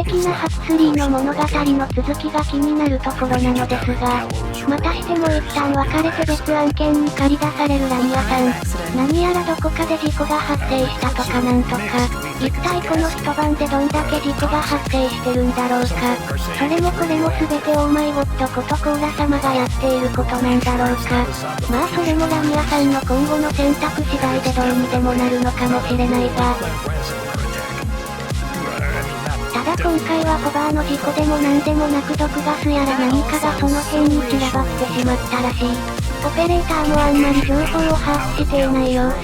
的なハプ3の物語の続きが気になるところなのですが、またしても一旦別れて別案件に駆り出されるラニアさん。何やらどこかで事故が発生したとかなんとか、一体この一晩でどんだけ事故が発生してるんだろうか。それもこれも全てオーマイゴッドことコーラ様がやっていることなんだろうか。まあそれもラニアさんの今後の選択次第でどうにでもなるのかもしれないが、ただ今回はホバーの事故でもなんでもなく毒ガスやら何かがその辺に散らばってしまったらしい。オペレーターもあんまり情報を把握していない様子。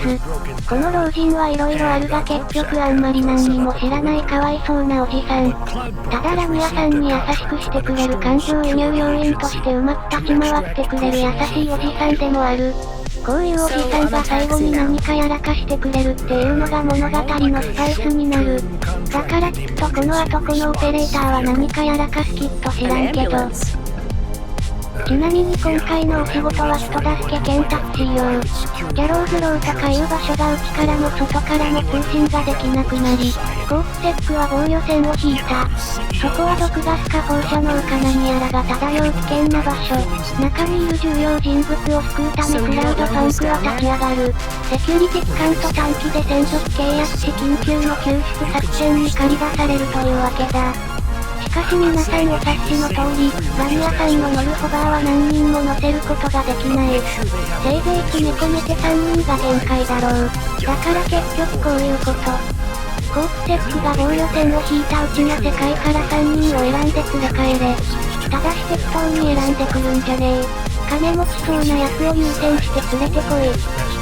この老人はいろいろあるが結局あんまり何にも知らないかわいそうなおじさん。ただラニアさんに優しくしてくれる感情移入要因としてうまく立ち回ってくれる優しいおじさんでもある。こういうおじさんが最後に何かやらかしてくれるっていうのが物語のスパイスになる。だからきっとこの後このオペレーターは何かやらかすきっと知らんけど。ちなみに今回のお仕事は人助け兼タクシー用。ギャローズローとかいう場所が内からも外からも通信ができなくなり、コープセックは防御線を引いた。そこは毒ガスか放射能か何やらが漂う危険な場所。中にいる重要人物を救うためクラウドパンクは立ち上がる。セキュリティ機関と短期で専属契約し緊急の救出作戦に駆り出されるというわけだ。しかし皆さんお察しの通り、ラニアさんの乗るホバーは何人も乗せることができない。せいぜい詰め込めて3人が限界だろう。だから結局こういうこと。コープセックが防御線を引いたうちの世界から3人を選んで連れ帰れ。ただし適当に選んでくるんじゃねえ。金持ちそうなやつを優先して連れてこい。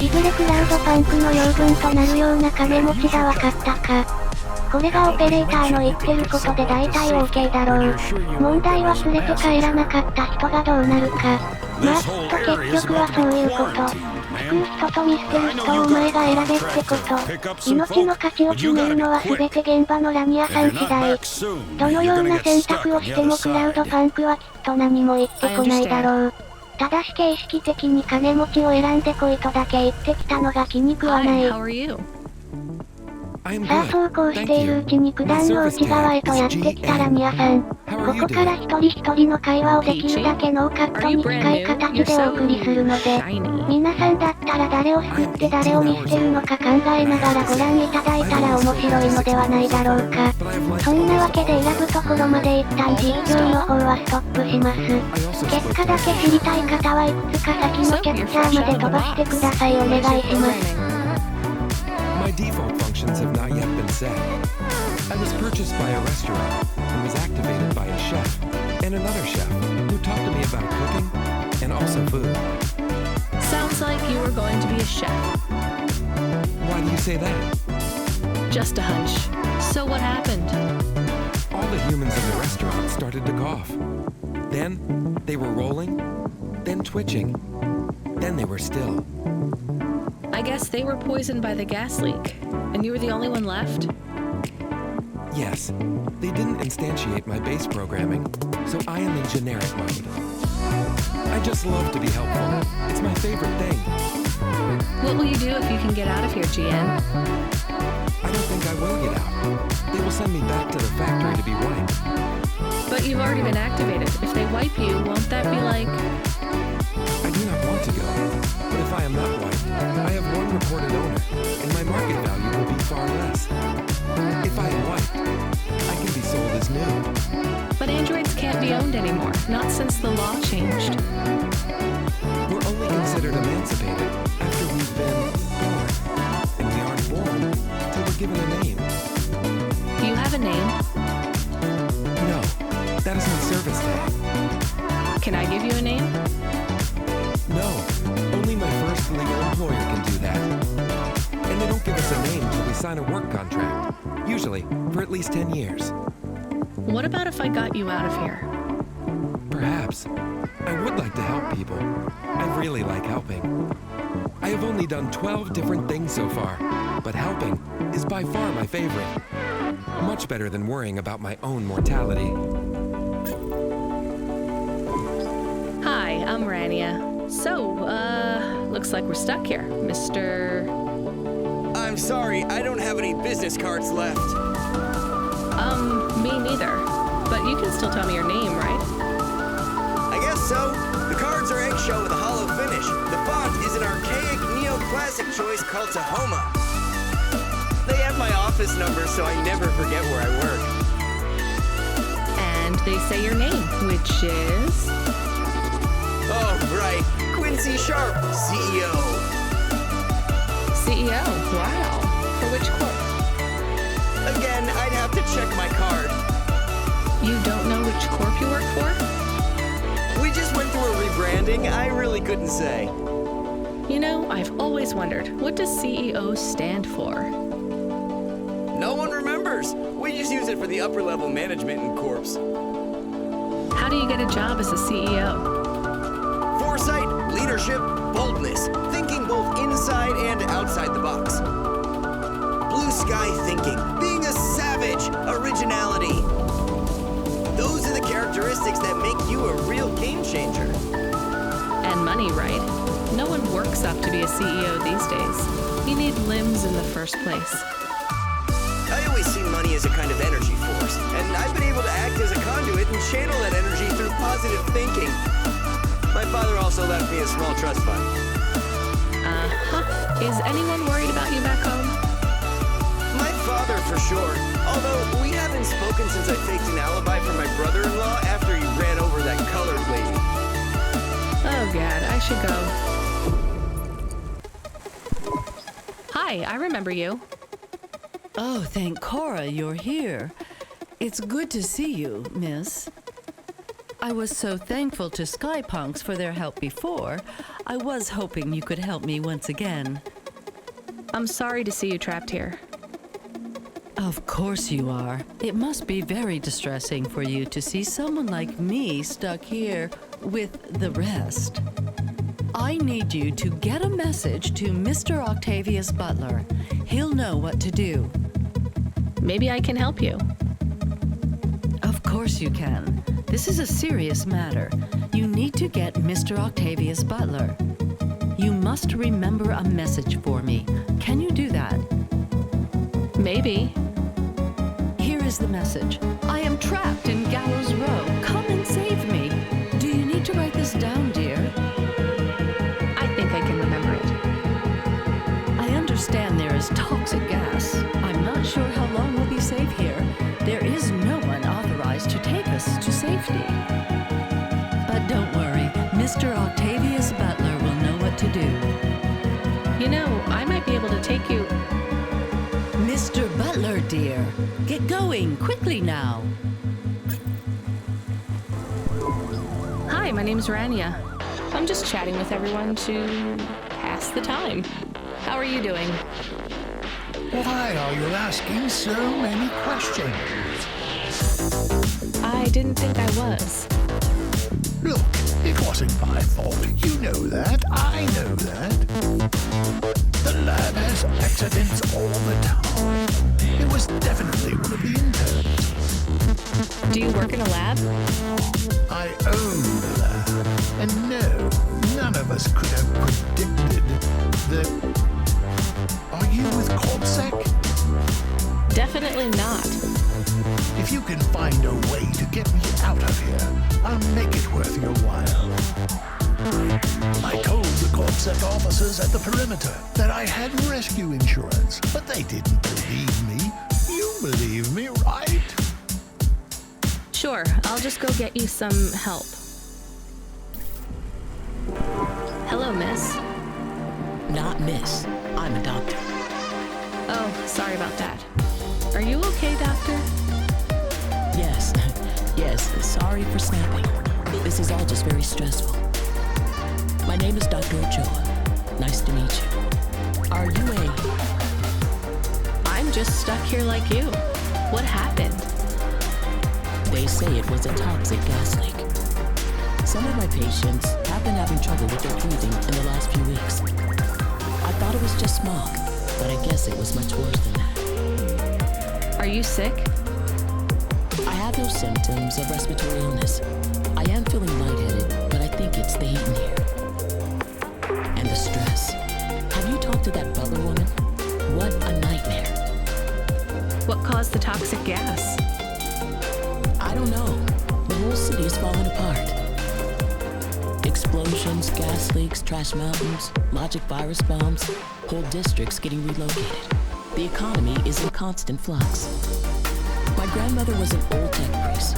いずれクラウドパンクの養分となるような金持ちがわかったか。これがオペレーターの言ってることで大体 OK だろう。問題は連れて帰らなかった人がどうなるか。まあきっと結局はそういうこと。救う人と見捨てる人をお前が選べってこと。命の価値を決めるのは全て現場のラニアさん次第。どのような選択をしてもクラウドパンクはきっと何も言ってこないだろう。ただし形式的に金持ちを選んでこいとだけ言ってきたのが気に食わない。さあそうこうしているうちに九段の内側へとやってきたラニアさん。ここから一人一人の会話をできるだけノーカットに近い形でお送りするので、皆さんだったら誰を救って誰を見捨てるのか考えながらご覧いただいたら面白いのではないだろうか。そんなわけで選ぶところまで一旦実況の方はストップします。結果だけ知りたい方はいくつか先のキャプチャーまで飛ばしてください。お願いします。My default functions have not yet been set. I was purchased by a restaurant and was activated by a chef and another chef who talked to me about cooking and also food. Sounds like you were going to be a chef. Why do you say that? Just a hunch. So what happened? All the humans in the restaurant started to cough. Then they were rolling, then twitching, then they were still.I guess they were poisoned by the gas leak, and you were the only one left? Yes. They didn't instantiate my base programming, so I am in generic mode. I just love to be helpful. It's my favorite thing. What will you do if you can get out of here, GN? I don't think I will get out. They will send me back to the factory to be wiped. But you've already been activated. If they wipe you, won't that be like... I do not want to go.But if I am not wiped, I have one reported owner, and my market value will be far less. If I am wiped, I can be sold as new. But androids can't be owned anymore, not since the law changed. We're only considered emancipated after we've been born. And we aren't born till we're given a name. Do you have a name? No, that is my service tag. Can I give you a name?No.Only my first legal employer can do that. And they don't give us a name till we sign a work contract. Usually, for at least 10 years. What about if I got you out of here? Perhaps. I would like to help people. I really like helping. I have only done 12 different things so far, but helping is by far my favorite. Much better than worrying about my own mortality. Hi, I'm Rania.So, looks like we're stuck here, Mr. I'm sorry, I don't have any business cards left. Me neither. But you can still tell me your name, right? I guess so. The cards are eggshell with a hollow finish. The font is an archaic neo-classic choice called HOVA. They have my office number, so I never forget where I work. And they say your name, which is... Oh, right. Quincy Sharp, CEO. CEO? Wow. For which corp? Again, I'd have to check my card. You don't know which corp you work for? We just went through a rebranding. I really couldn't say. You know, I've always wondered, what does CEO stand for? No one remembers. We just use it for the upper-level management in corps. How do you get a job as a CEO? Foresight, leadership, boldness. Thinking both inside and outside the box. Blue sky thinking. Being a savage. Originality. Those are the characteristics that make you a real game changer. And money, right? No one works up to be a CEO these days. You need limbs in the first place. I always see money as a kind of energy force, and I've been able to act as a conduit and channel that energy through positive thinking. My father also left me a small trust fund. Uh-huh. Is anyone worried about you back home? My father, for sure. Although we haven't spoken since I faked an alibi for my brother-in-law after he ran over that colored lady. Oh, God, I should go. Hi, I remember you. Oh, thank Cora you're here. It's good to see you, miss. I was so thankful to Skypunks for their help before. I was hoping you could help me once again. I'm sorry to see you trapped here. Of course you are. It must be very distressing for you to see someone like me stuck here with the rest. I need you to get a message to Mr. Octavius Butler. He'll know what to do. Maybe I can help you. Of course you can. This is a serious matter. You need to get Mr. Octavius Butler. You must remember a message for me. Can you do that? Maybe. Here is the message. I am trapped in Gallows Row. Come and save me. Do you need to write this down, dear? I think I can remember it. I understand there is toxic gas. I'm not sure how long we'll be safe here. There is no one authorized to take us to safety. But don't worry, Mr. Octavius Butler will know what to do. You know, I might be able to take you... Mr. Butler, dear, get going quickly now. Hi, my name's Rania. I'm just chatting with everyone to pass the time. How are you doing? Why are you asking so many questions? I didn't think I was. Look, it wasn't my fault. You know that. I know that. The lab has accidents all the time. It was definitely one of the interns. Do you work in a lab? I own the lab. And no, none of us could have predicted that... Are you with CorpSec? Definitely not. If you can find a way to get me out of here, I'll make it worth your while. I told the CorpSec officers at the perimeter that I had rescue insurance, but they didn't believe me. You believe me, right? Sure, I'll just go get you some help. Hello, miss. Not miss. I'm a doctor. Oh, sorry about that. Are you okay, doctor? Yes. Yes, sorry for snapping. This is all just very stressful. My name is Dr. Ochoa. Nice to meet you. Are you I'm just stuck here like you. What happened? They say it was a toxic gas leak. Some of my patients have been having trouble with their breathing in the last few weeks. I thought it was just smog, but I guess it was much worse than that. Are you sick? I have no symptoms of respiratory illness. I am feeling lightheaded, but I think it's the heat in here. And the stress. Have you talked to that butler woman? What a nightmare. What caused the toxic gas? city is falling apart. Explosions, gas leaks, trash mountains, logic virus bombs, whole districts getting relocated. The economy is in constant flux. My grandmother was an old tech priest.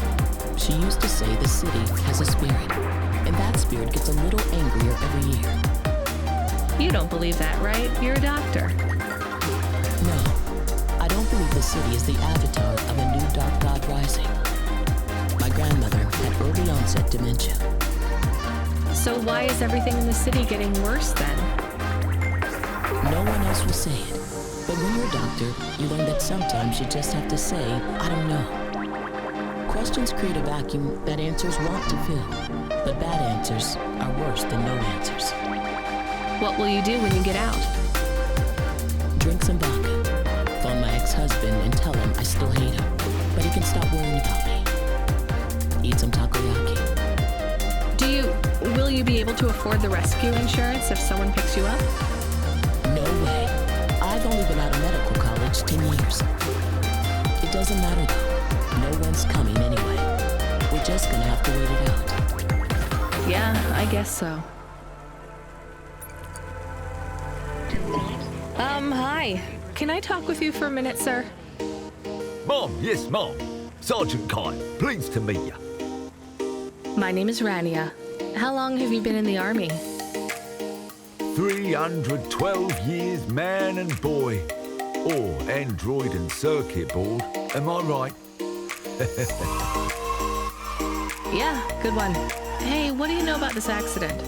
She used to say the city has a spirit, and that spirit gets a little angrier every year. You don't believe that, right? You're a doctor. No, I don't believe the city is the avatar of a new dark god rising. My grandmother had early onset dementia. So why is everything in the city getting worse then? No one else will say it, but when you're a doctor, you learn that sometimes you just have to say, I don't know. Questions create a vacuum that answers want to fill, but bad answers are worse than no answers. What will you do when you get out? Drink some vodka, phone my ex-husband and tell him I still hate him, but he can stop worrying about me. Eat some takoyaki. Will you be able to afford the rescue insurance if someone picks you up? No way. I've only been out of medical college 10 years. It doesn't matter though. No one's coming anyway. We're just gonna have to wait it out. Yeah, I guess so. Hi. Can I talk with you for a minute, sir? Mom, yes, Mom. Sergeant Kai, pleased to meet you. My name is Rania. How long have you been in the army? 312 years, man and boy. Or android and circuit board. Am I right? Yeah, good one. Hey, what do you know about this accident?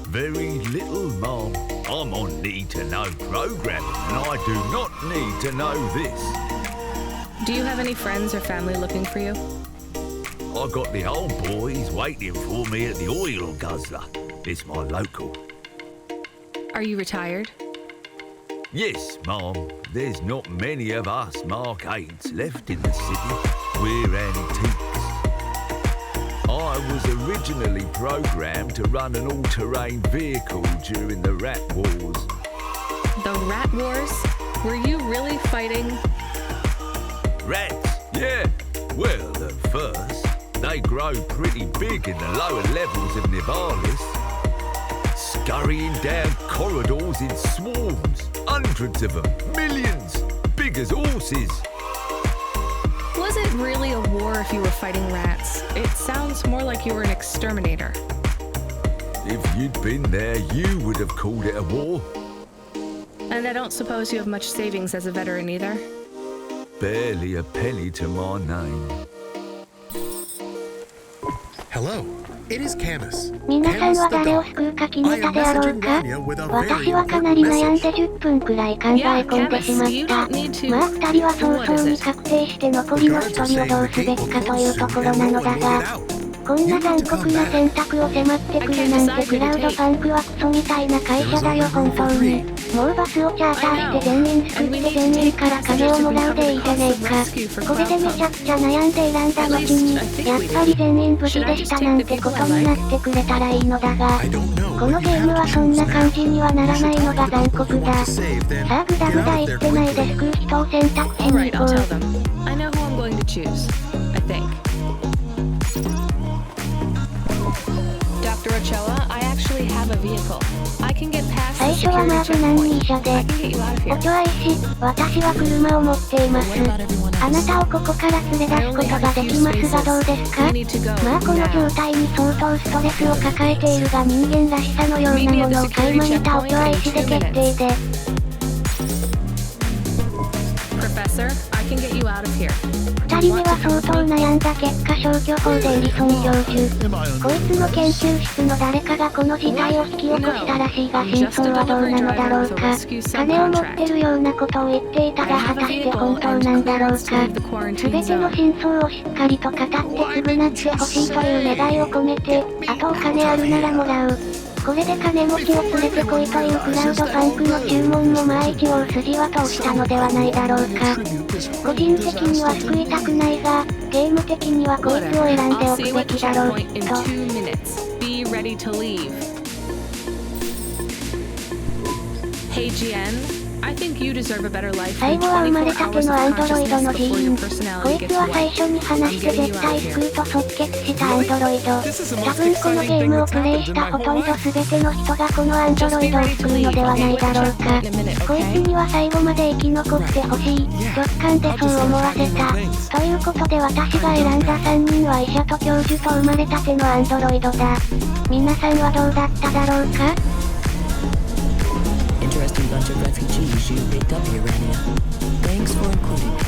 Very little, Mom. I'm on need-to-know programming, and I do not need to know this. Do you have any friends or family looking for you? I got the old boys waiting for me at the oil guzzler. It's my local. Are you retired? Yes, Mom. There's not many of us Mark 8s left in the city. We're antiques. I was originally programmed to run an all-terrain vehicle during the Rat Wars. The Rat Wars? Were you really fighting? Rats? Yeah. Well, at first, they grow pretty big in the lower levels of Nivalis, scurrying down corridors in swarms, hundreds of them, millions, big as horses. Was it really a war if you were fighting rats? It sounds more like you were an exterminator. If you'd been there, you would have called it a war. And I don't suppose you have much savings as a veteran either? Barely a penny to my name. Hello, it is Camus. 皆さんは誰を救うか決めたであろうか。私はかなり悩んで10分くらい考え込んでしまった。まあ2人は早々に確定して残りの1人をどうすべきかというところなのだが、こんな残酷な選択を迫ってくるなんてクラウドパンクはクソみたいな会社だよ本当に。もうバスをチャーターして全員救って全員から金をもらうでいいじゃねえか。これでめちゃくちゃ悩んで選んだ後に、やっぱり全員無事でしたなんてことになってくれたらいいのだが、このゲームはそんな感じにはならないのが残酷だ。さあグダグダ言ってないで救う人を選択しに行こう。I know who I'm going to choose, I think. Dr. Ochoa, I actually have a vehicle. I can get past 最 the 初はまあ security 無難 checkpoint. に医者 I で。 can get you out of オ here. チョア医師、私は車を持っています。あなたをここから連れ出すことができますがどうですか。まあこの状態に相当ストレスを抱えているが人間らしさのようなものを垣間見たオチョア医師で決定で。Professor, I can get you out of here. 二人目は相当悩んだ結果消去法でエリソン教授。こいつの研究室の誰かがこの事態を引き起こしたらしいが真相はどうなのだろうか。金を持ってるようなことを言っていたが果たして本当なんだろうか。全ての真相をしっかりと語って償ってほしいという願いを込めて、あとお金あるならもらう。これで金持ちを連れてこいというクラウドパンクの注文もまあ一応筋は通したのではないだろうか。個人的には救いたくないが、ゲーム的にはこいつを選んでおくべきだろうきっと。Be ready to leave. Hey, GN, I think you deserve a better life 最 than 後は生まれ 24たて hours の of アンドロイド consciousness の before 人 your 員。こ personality いつ gets は最 wiped. 初に話して I'm getting 絶 you 対 out 救うと即決したアンドロイド。 This is the 多 most 分この exciting ゲー thing ムを that's プレイ happened し in た my ほ whole とんど life. 全ての人がこのアンドロイドを救うのではないだろうか。こいつには最後まで生き残ってほしい。直感でそう思わせた。ということで私が選んだ3人は医者と教授と生まれたてのアンドロイドだ。皆さんはどうだっただろうか？ Interesting bunch of refugees you picked up here, Rania. Thanks for including me.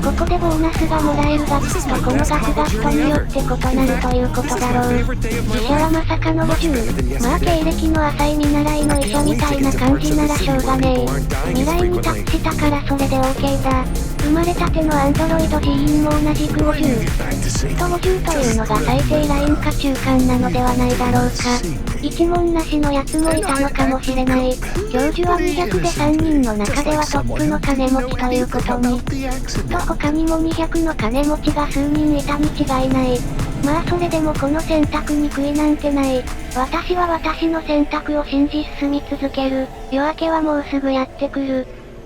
ここでボーナスがもらえる額とこの額が人によって異なるということだろう。医者はまさかの50。まあ経歴の浅い見習いの医者みたいな感じならしょうがねえ。未来に達したからそれで OK だ。生まれたてのアンドロイド人員も同じく50。と50というのが最低ラインか中間なのではないだろうか。一問なしのやつもいたのかもしれない。教授は200で3人の中ではトップの金持ちということに。と他にも200の金持ちが数人いたに違いない。まあそれでもこの選択に悔いなんてない。私は私の選択を信じ進み続ける。夜明けはもうすぐやってくる。